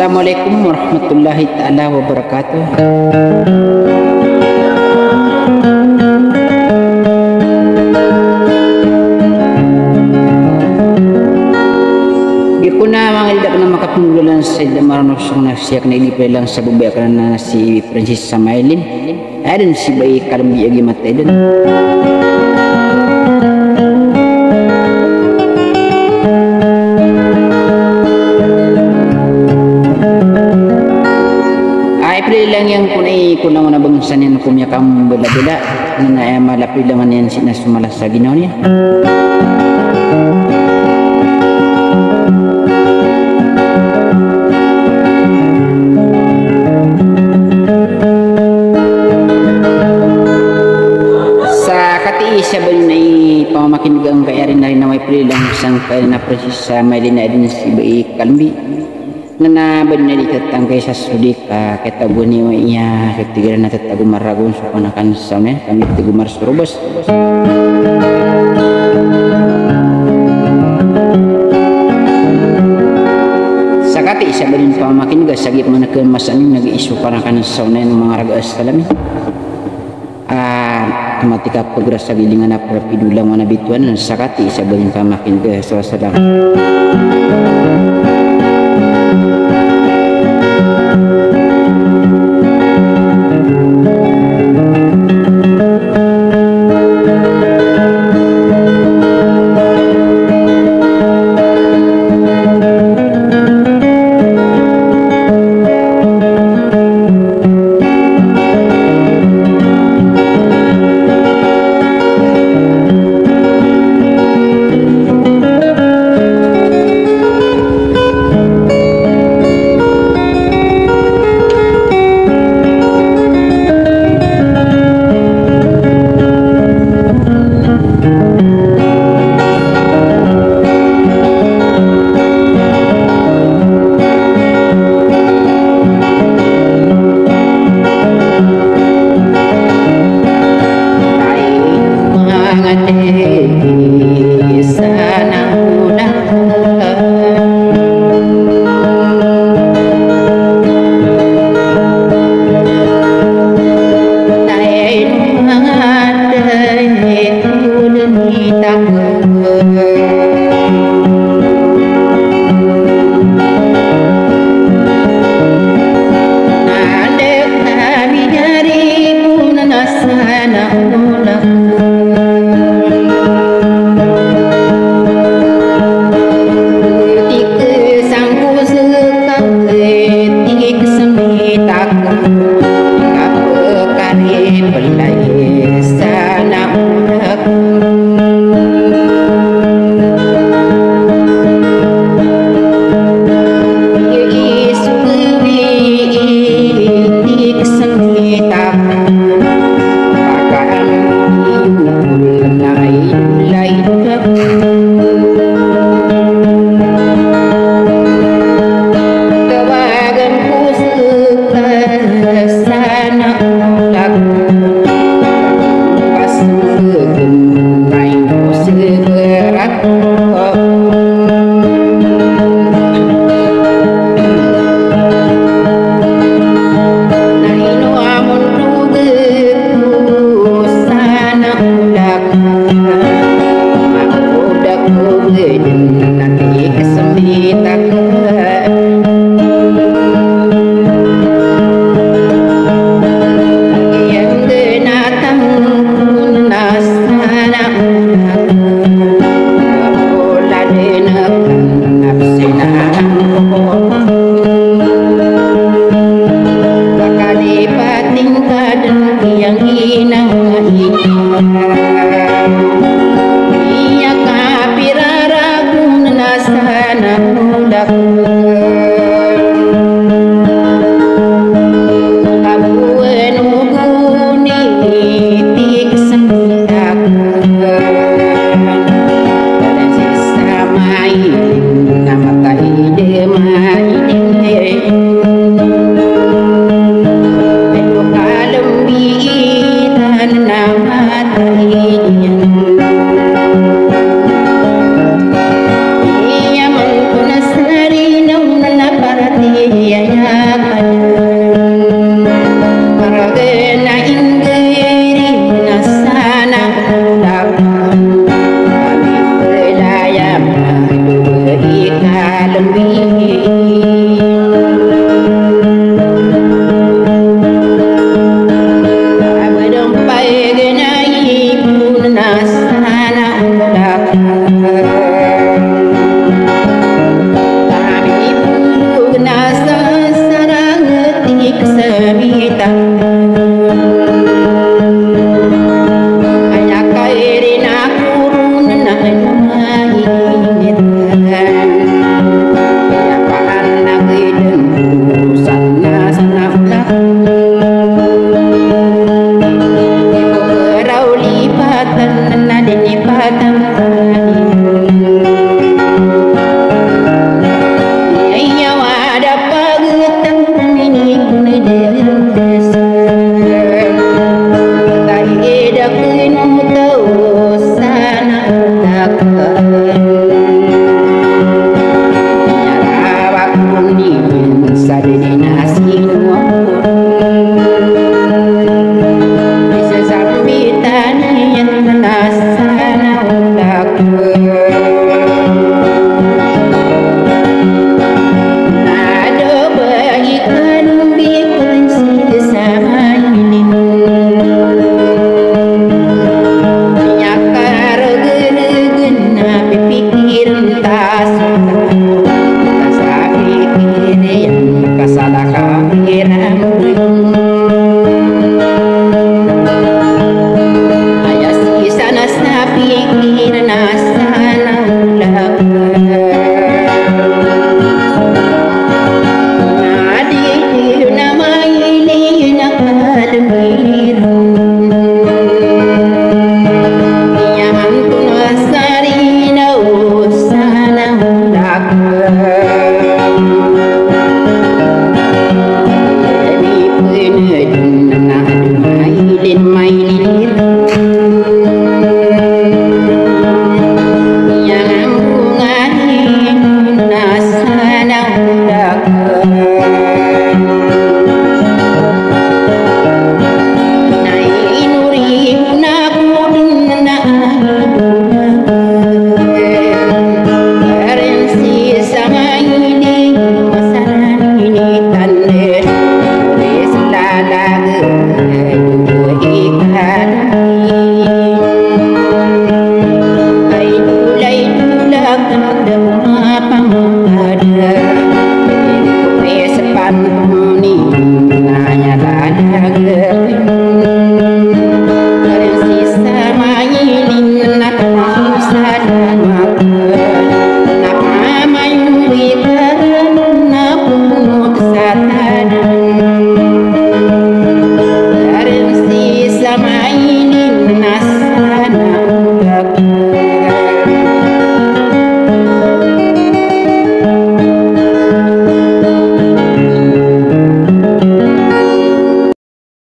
Assalamualaikum warahmatullahi taala wabarakatuh. Gikuna mangildak na makapunggulan sa maranusong na siya na ilipilang sa bubaya ka na si Princess Samaylin. Adin si bayi kalambi agi matay din. Lang yang kunang na bangsan yan kumya kam bela-bela na malapit lang yan sinasumalas sa ginaw niya. Sa katiisa ba yun ay pamamakingang kaya rin na may lang isang kaya na Princess Samaylin na din si Bayi Kalambi na benar ditangkai sasudika kita buni iya ketiga na tatagumar ragun so panakan sana kami tagumar surubos sakati isa balin pamakin ga sagit manakeun masaning nag-isu panakan sana mga raga salami matika pagras sa gilingan na pidulang mana bituan sakati isa balin pamakin ga salam. Yang inang